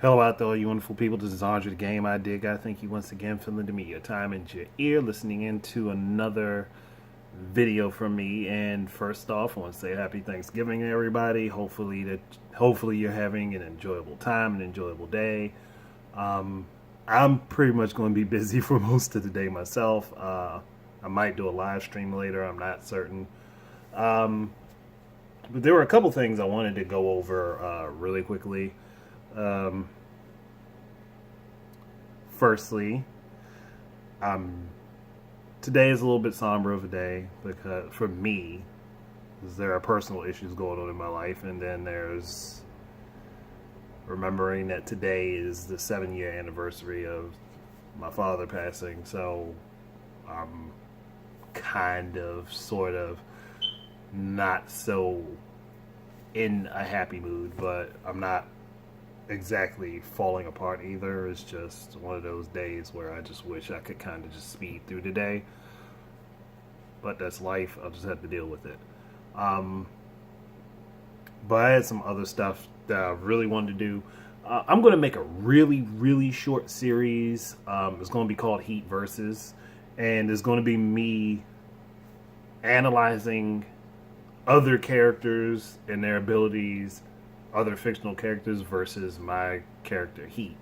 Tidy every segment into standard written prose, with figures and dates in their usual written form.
Hello out there, all you wonderful people. This is Andre the Game I Dig. I thank you once again for lending me your time and your ear, listening into another video from me. And first off, I want to say happy Thanksgiving to everybody. Hopefully you're having an enjoyable time, an enjoyable day. I'm pretty much going to be busy for most of the day myself. I might do a live stream later. I'm not certain. But there were a couple things I wanted to go over really quickly. Um, Firstly, um, today is a little bit somber of a day because for me, because there are personal issues going on in my life, and then there's remembering that today is the 7-year anniversary of my father passing. So I'm kind of, sort of, not so in a happy mood, but I'm not exactly falling apart either. It's just one of those days where I just wish I could kind of just speed through the day. But that's life. I'll just have to deal with it. Um, but I had some other stuff that I really wanted to do. I'm going to make a really, really short series. It's going to be called Heat Versus. And it's going to be me analyzing other characters and their abilities, other fictional characters versus my character Heat.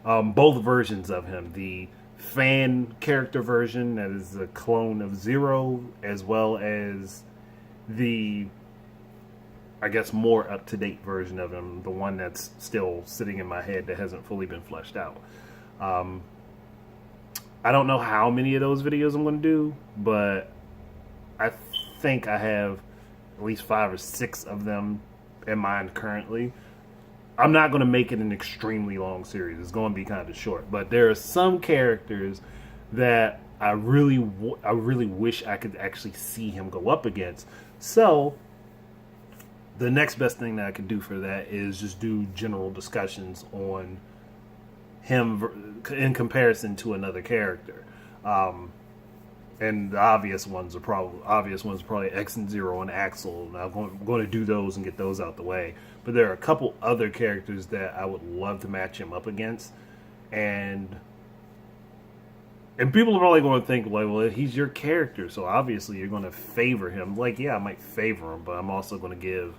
Both versions of him, the fan character version that is a clone of Zero, as well as the, I guess, more up to date version of him, the one that's still sitting in my head that hasn't fully been fleshed out. Um, I don't know how many of those videos I'm going to do, but I think I have at least 5 or 6 of them in mind currently. I'm not going to make it an extremely long series. It's going to be kind of short, but there are some characters that I really wish I could actually see him go up against. So the next best thing that I could do for that is just do general discussions on him in comparison to another character. And the obvious ones are probably X and Zero and Axel. And I'm going to do those and get those out the way. But there are a couple other characters that I would love to match him up against, and people are probably going to think, like, well, he's your character, so obviously you're going to favor him. Like, yeah, I might favor him, but I'm also going to give,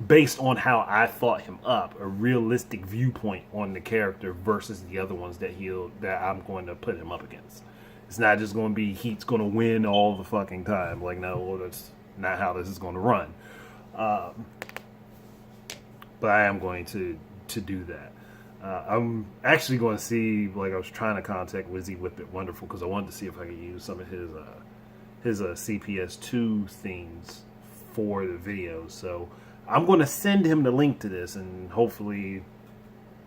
based on how I thought him up, a realistic viewpoint on the character versus the other ones that I'm going to put him up against. It's not just going to be Heat's going to win all the fucking time. Like, no, that's not how this is going to run. But I am going to do that. I'm actually going to see, like, I was trying to contact Wizzy Whip It Wonderful because I wanted to see if I could use some of his CPS2 themes for the videos. So I'm going to send him the link to this, and hopefully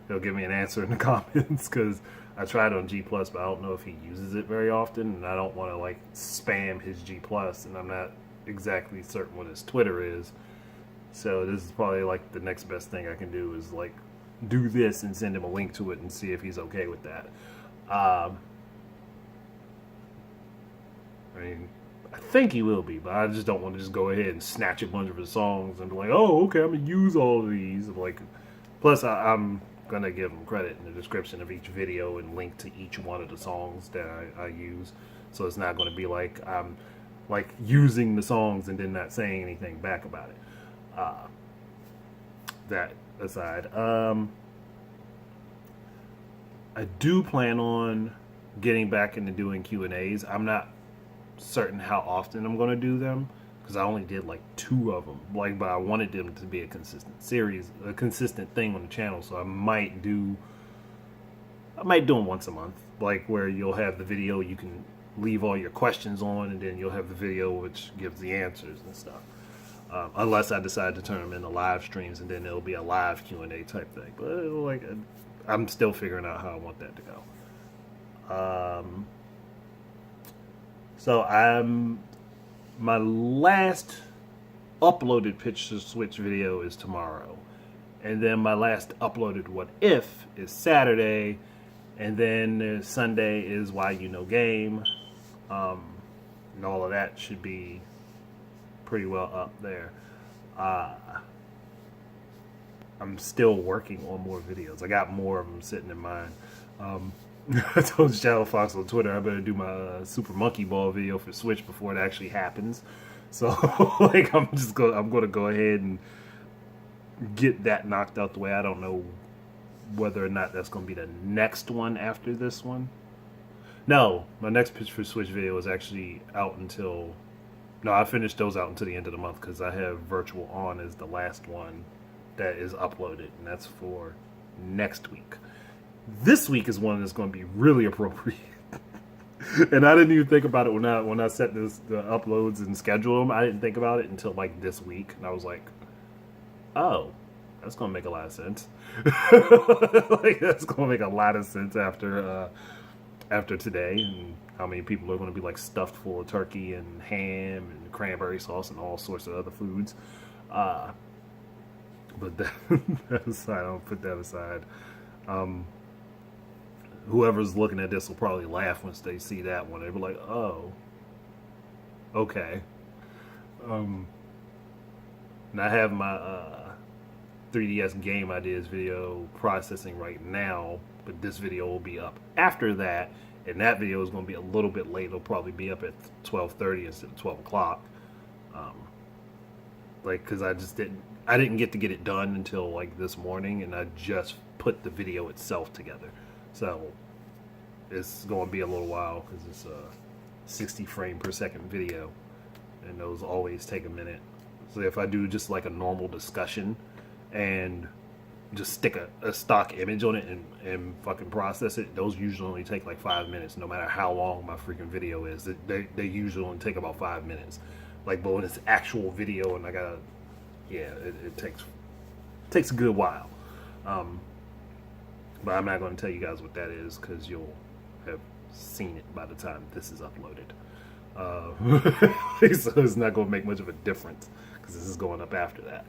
he'll give me an answer in the comments, because I tried on G+, but I don't know if he uses it very often, and I don't want to, like, spam his G+, and I'm not exactly certain what his Twitter is. So this is probably, like, the next best thing I can do is, like, do this and send him a link to it and see if he's okay with that. I mean, I think he will be, but I just don't want to just go ahead and snatch a bunch of his songs and be like, oh, okay, I'm going to use all of these. Like, plus, I'm going to give him credit in the description of each video and link to each one of the songs that I use. So it's not going to be like I'm, like, using the songs and then not saying anything back about it. That aside, I do plan on getting back into doing Q&As. I'm not certain how often I'm going to do them, because I only did like 2 of them. Like, but I wanted them to be a consistent series, a consistent thing on the channel. So I might do them once a month, like where you'll have the video you can leave all your questions on, and then you'll have the video which gives the answers and stuff. Unless I decide to turn them into live streams, and then it'll be a live Q&A type thing. But like, I'm still figuring out how I want that to go. So my last uploaded Pitch to Switch video is tomorrow, and then my last uploaded What If is Saturday, and then Sunday is Why You Know Game, and all of that should be pretty well up there. I'm still working on more videos. I got more of them sitting in mind. Um, I told Shadow Fox on Twitter I better do my Super Monkey Ball video for Switch before it actually happens. So like I'm gonna go ahead and get that knocked out the way. I don't know whether or not that's gonna be the next one after this one. No, my next pitch for Switch video is actually out until. No, I finished those out until the end of the month because I have Virtual On as the last one that is uploaded, and that's for next week. This week is one that's going to be really appropriate. And I didn't even think about it when I set the uploads and schedule them. I didn't think about it until like this week, and I was like, "Oh, that's gonna make a lot of sense." Like that's gonna make a lot of sense after today, and how many people are gonna be like stuffed full of turkey and ham and cranberry sauce and all sorts of other foods. But that aside, I'll put that aside. Whoever's looking at this will probably laugh once they see that one. They'll be like, "Oh, okay." And I have my 3DS game ideas video processing right now, but this video will be up after that, and that video is going to be a little bit late. It'll probably be up at 12:30 instead of 12 o'clock. Like, because I didn't get to get it done until like this morning, and I just put the video itself together. So it's going to be a little while because it's a 60 frame per second video, and those always take a minute. So if I do just like a normal discussion and just stick a stock image on it and fucking process it, those usually only take like 5 minutes, no matter how long my freaking video is. They usually only take about 5 minutes. Like, but when it's actual video and I gotta, yeah, it takes a good while. But I'm not going to tell you guys what that is because you'll have seen it by the time this is uploaded. So it's not going to make much of a difference because this is going up after that.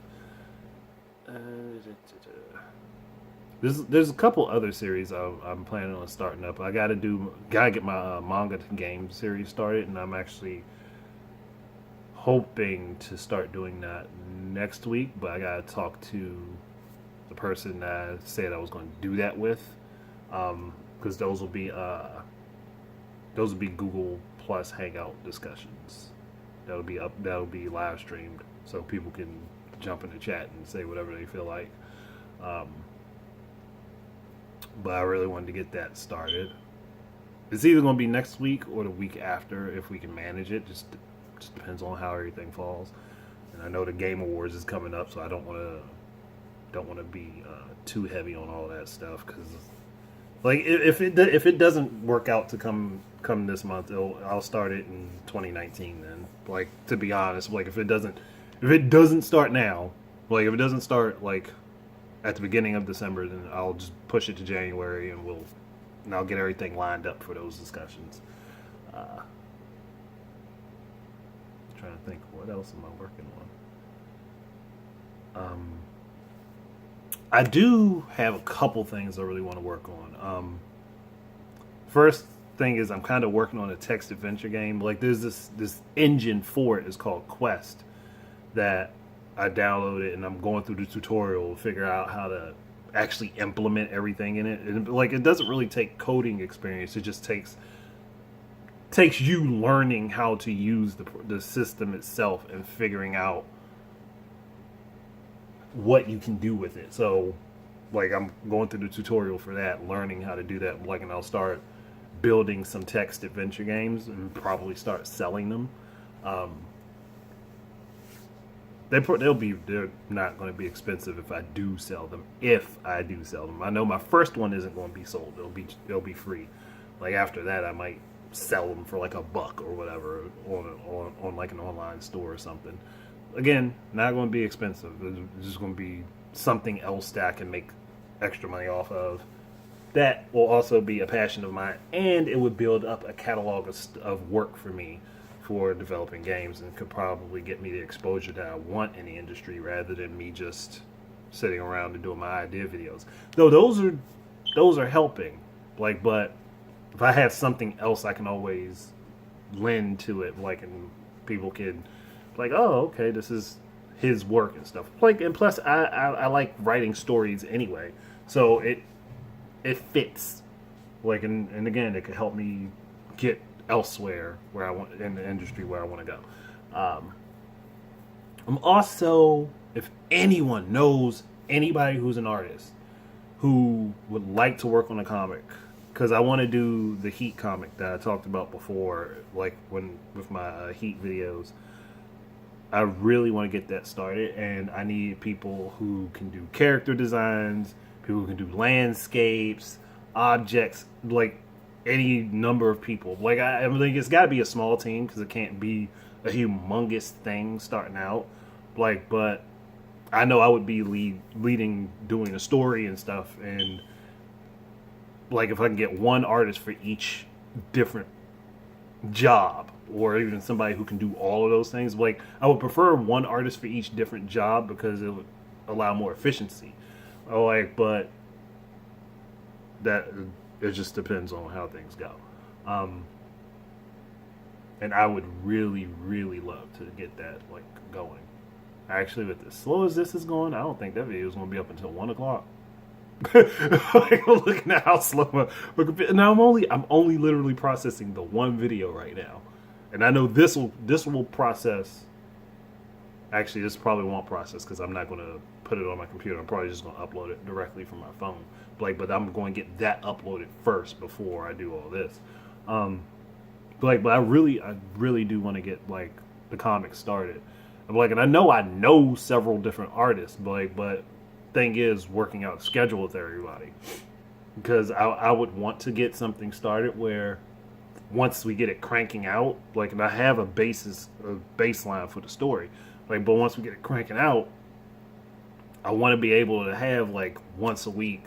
There's a couple other series I'm planning on starting up. I gotta get my manga game series started, and I'm actually hoping to start doing that next week. But I gotta talk to the person that I said I was going to do that with, because those will be Google Plus Hangout discussions. That'll be live streamed, so people can jump in the chat and say whatever they feel like. But I really wanted to get that started. It's either going to be next week or the week after if we can manage it. Just depends on how everything falls. And I know the Game Awards is coming up, so I don't want to be too heavy on all that stuff, because like if it doesn't work out to come this month, I'll start it in 2019. Then, like, to be honest, like if it doesn't start now, like if it doesn't start like at the beginning of December, then I'll just push it to January, and I'll get everything lined up for those discussions. Trying to think, what else am I working on? I do have a couple things I really want to work on. First thing is I'm kind of working on a text adventure game. Like, there's this engine for it. It's called Quest, that I downloaded, and I'm going through the tutorial to figure out how to actually implement everything in it. And like, it doesn't really take coding experience. It just takes you learning how to use the system itself and figuring out what you can do with it. So like, I'm going through the tutorial for that, learning how to do that. Like, and I'll start building some text adventure games and probably start selling them. They're not going to be expensive if I do sell them. I know my first one isn't going to be sold. They'll be free. Like, after that, I might sell them for like $1 or whatever on like an online store or something. Again, not going to be expensive. It's just going to be something else that I can make extra money off of. That will also be a passion of mine, and it would build up a catalog of work for me for developing games, and could probably get me the exposure that I want in the industry, rather than me just sitting around and doing my idea videos. Though those are helping. Like, but if I have something else, I can always lend to it. Like, and people can, like, oh, okay, his work and stuff. Like, and plus, I like writing stories anyway, so it fits. Like, and again, it could help me get elsewhere where I want in the industry where I want to go. I'm also, if anyone knows anybody who's an artist who would like to work on a comic, because I want to do the Heat comic that I talked about before, like when with my Heat videos. I really want to get that started, and I need people who can do character designs, people who can do landscapes, objects, like any number of people. Like I think it's got to be a small team because it can't be a humongous thing starting out. Like, but I know I would be leading doing a story and stuff, and like if I can get one artist for each different job, or even somebody who can do all of those things. Like I would prefer one artist for each different job because it would allow more efficiency. Like, but that it just depends on how things go. And I would really, really love to get that like going. Actually, with as slow as this is going, I don't think that video is going to be up until 1 o'clock. Like, looking at how slow now I'm only literally processing the one video right now, and I know this will process. Actually, this probably won't process because I'm not going to put it on my computer. I'm probably just going to upload it directly from my phone. But I'm going to get that uploaded first before I do all this. But I really do want to get like the comic started. And I know several different artists, but thing is working out a schedule with everybody, because I would want to get something started where once we get it cranking out, like, and I have a baseline for the story, like, but once we get it cranking out, I want to be able to have like once a week,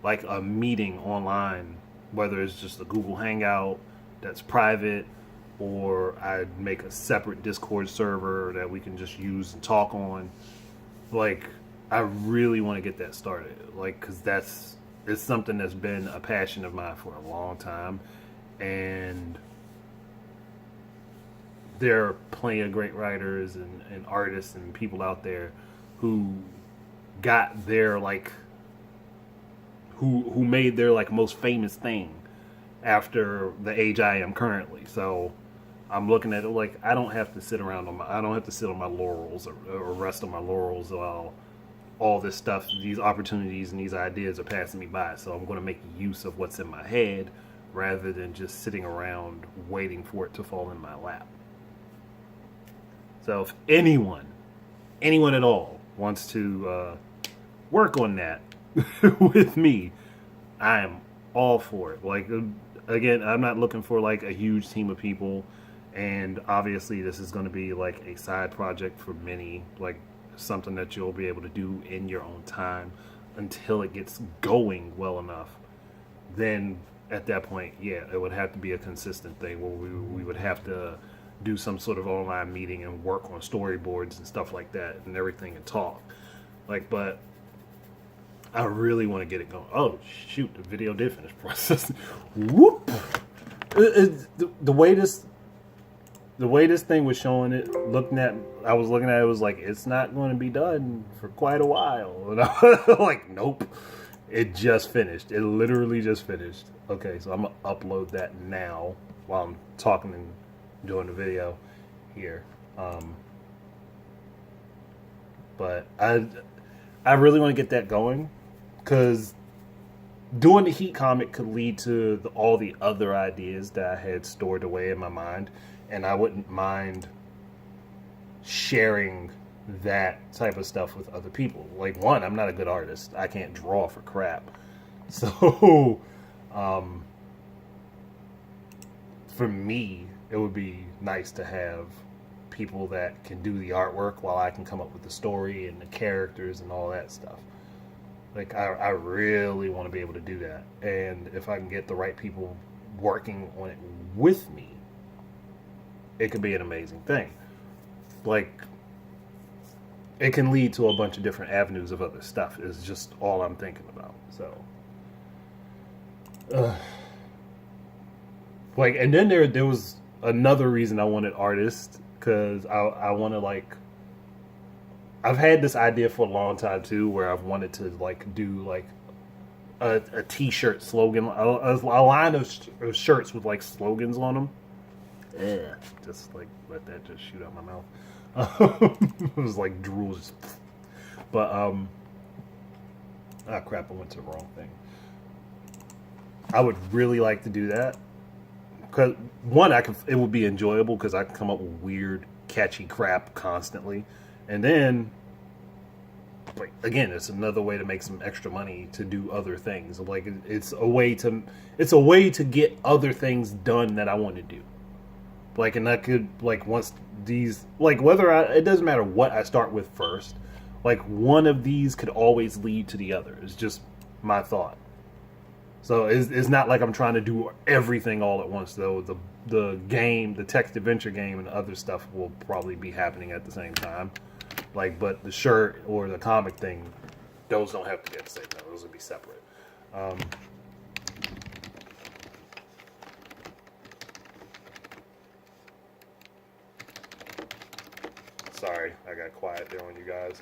like a meeting online, whether it's just a Google Hangout that's private, or I'd make a separate Discord server that we can just use and talk on. Like, I really want to get that started, like, because it's something that's been a passion of mine for a long time, and there are plenty of great writers and artists and people out there who got their like who made their like most famous thing after the age I am currently. So I'm looking at it like I don't have to sit on my laurels or rest on my laurels while all this stuff, these opportunities and these ideas are passing me by. So I'm going to make use of what's in my head rather than just sitting around waiting for it to fall in my lap. So if anyone at all wants to work on that with me, I am all for it. Like, again, I'm not looking for like a huge team of people, and obviously this is going to be like a side project for many, like something that you'll be able to do in your own time until it gets going well enough. Then at that point, yeah, it would have to be a consistent thing where we would have to do some sort of online meeting and work on storyboards and stuff like that and everything and talk. Like, but I really want to get it going. Oh shoot, the video did finish processing. Whoop! The way this thing was showing it, I was looking at it, was like, it's not going to be done for quite a while. And I was like, nope, it just finished. It literally just finished. Okay, so I'm gonna upload that now while I'm talking and doing the video here. But I really want to get that going, because doing the Heat comic could lead to all the other ideas that I had stored away in my mind, and I wouldn't mind sharing that type of stuff with other people. Like, one, I'm not a good artist. I can't draw for crap. So, for me, it would be nice to have people that can do the artwork while I can come up with the story and the characters and all that stuff. Like, I really want to be able to do that. And if I can get the right people working on it with me, it could be an amazing thing. Like, it can lead to a bunch of different avenues of other stuff, is just all I'm thinking about. So, like, and then there was another reason I wanted artists, because I want to, like, I've had this idea for a long time too, where I've wanted to like do like a T-shirt slogan, a line of shirts with like slogans on them. Yeah, just like let that just shoot out my mouth. It was like drool. Just, but ah crap, I went to the wrong thing. I would really like to do that because one, I can. It would be enjoyable because I can come up with weird, catchy crap constantly, and then like again, it's another way to make some extra money to do other things. Like it's a way to get other things done that I want to do. Like, and I could like once these like whether it doesn't matter what I start with first. Like one of these could always lead to the other. It's just my thought. So it's not like I'm trying to do everything all at once, though. The game, the text adventure game, and other stuff will probably be happening at the same time. Like, but the shirt or the comic thing, those don't have to be at the same time. Those will be separate. Um, Sorry, I got quiet there on you guys.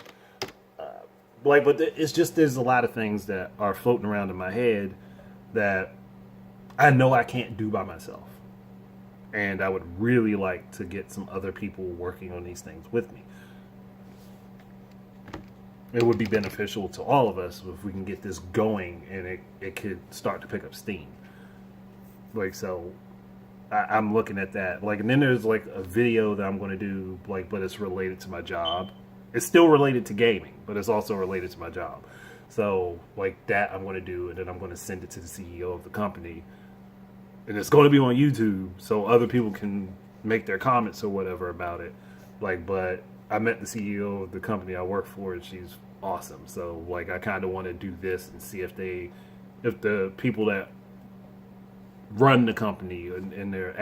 Like, but it's just there's a lot of things that are floating around in my head that I know I can't do by myself. And I would really like to get some other people working on these things with me. It would be beneficial to all of us if we can get this going and it could start to pick up steam. Like, so I'm looking at that. Like, and then there's like a video that I'm going to do, like, but it's related to my job. It's still related to gaming, but it's also related to my job. So, like, that I'm going to do, and then I'm going to send it to the CEO of the company. And it's going to be on YouTube so other people can make their comments or whatever about it. Like, but I met the CEO of the company I work for, and she's awesome. So, like, I kind of want to do this and see if the people that run the company and their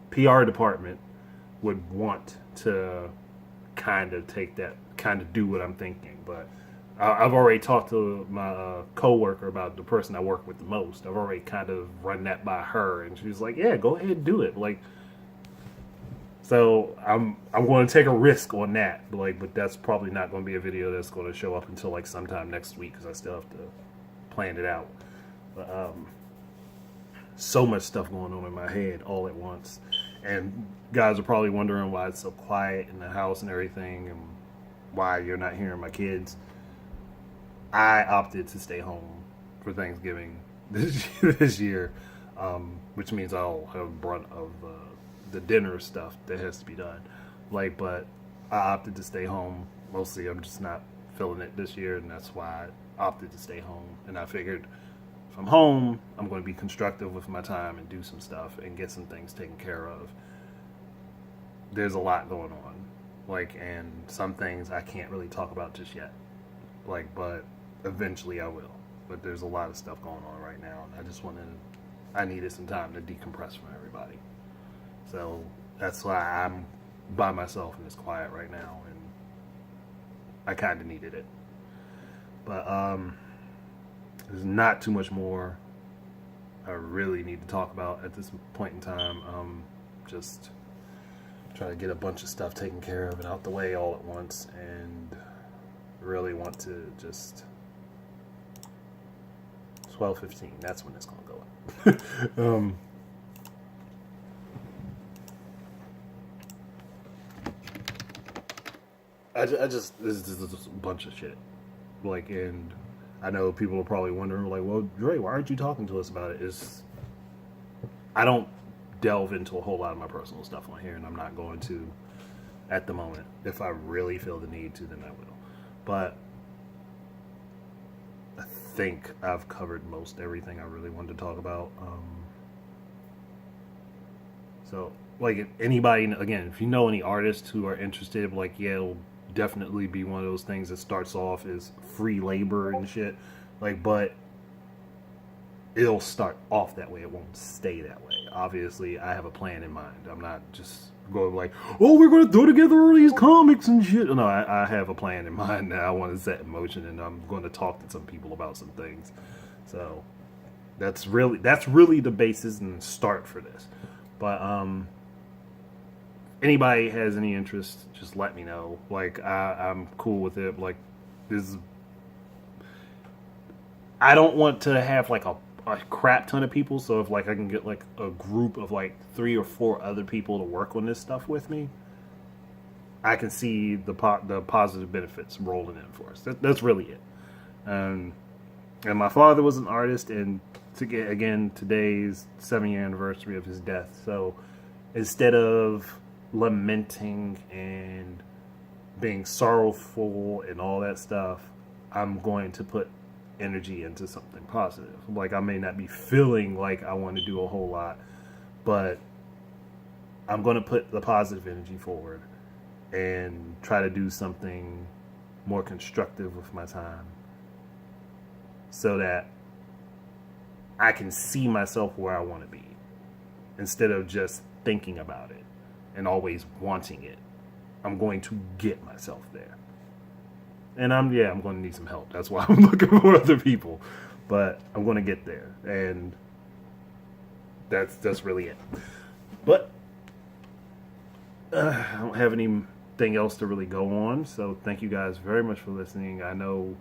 PR department would want to kind of take that, kind of do what I'm thinking. But I've already talked to my coworker about the person I work with the most. I've already kind of run that by her, and she's like, "Yeah, go ahead and do it." Like, so I'm going to take a risk on that. Like, but that's probably not going to be a video that's going to show up until like sometime next week because I still have to plan it out. But so much stuff going on in my head all at once, and guys are probably wondering why it's so quiet in the house and everything, and why you're not hearing my kids. I opted to stay home for Thanksgiving this year, which means I'll have brunt of the dinner stuff that has to be done. Like, but I opted to stay home. Mostly, I'm just not feeling it this year, and that's why I opted to stay home. And I figured if I'm home, I'm going to be constructive with my time and do some stuff and get some things taken care of. There's a lot going on, like, and some things I can't really talk about just yet. Like, but eventually I will. But there's a lot of stuff going on right now, and I needed some time to decompress from everybody. So that's why I'm by myself and it's quiet right now, and I kind of needed it. But there's not too much more I really need to talk about at this point in time. Just try to get a bunch of stuff taken care of and out the way all at once, and really want to just 12:15. That's when it's gonna go up. I just this is just a bunch of shit. Like, and I know people are probably wondering, like, well, Dre, why aren't you talking to us about it? I don't delve into a whole lot of my personal stuff on here, and I'm not going to at the moment. If I really feel the need to, then I will. But I think I've covered most everything I really wanted to talk about. So, like, if anybody, again, if you know any artists who are interested, like, yeah, it'll definitely be one of those things that starts off as free labor and shit. Like, but it'll start off that way. It won't stay that way. Obviously, I have a plan in mind. I'm not just going like, oh, we're going to throw together all these comics and shit. No, I have a plan in mind that I want to set in motion, and I'm going to talk to some people about some things. So that's really the basis and start for this. But anybody has any interest, just let me know. Like I'm cool with it. Like this, I don't want to have like a crap ton of people. So if like I can get like a group of like 3 or 4 other people to work on this stuff with me, I can see the positive benefits rolling in for us. That's really it. Um, and my father was an artist, and to get again today's 7-year anniversary of his death. So instead of lamenting and being sorrowful and all that stuff, I'm going to put energy into something positive. Like I may not be feeling like I want to do a whole lot, but I'm going to put the positive energy forward and try to do something more constructive with my time so that I can see myself where I want to be instead of just thinking about it and always wanting it. I'm going to get myself there. And I'm going to need some help. That's why I'm looking for other people. But I'm going to get there. And that's really it. But I don't have anything else to really go on. So thank you guys very much for listening. I know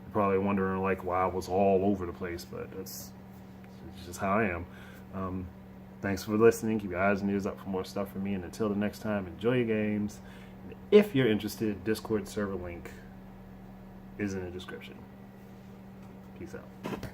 you're probably wondering like why I was all over the place, but it's just how I am. Thanks for listening. Keep your eyes and ears up for more stuff from me. And until the next time, enjoy your games. And if you're interested, Discord server link is in the description. Peace out.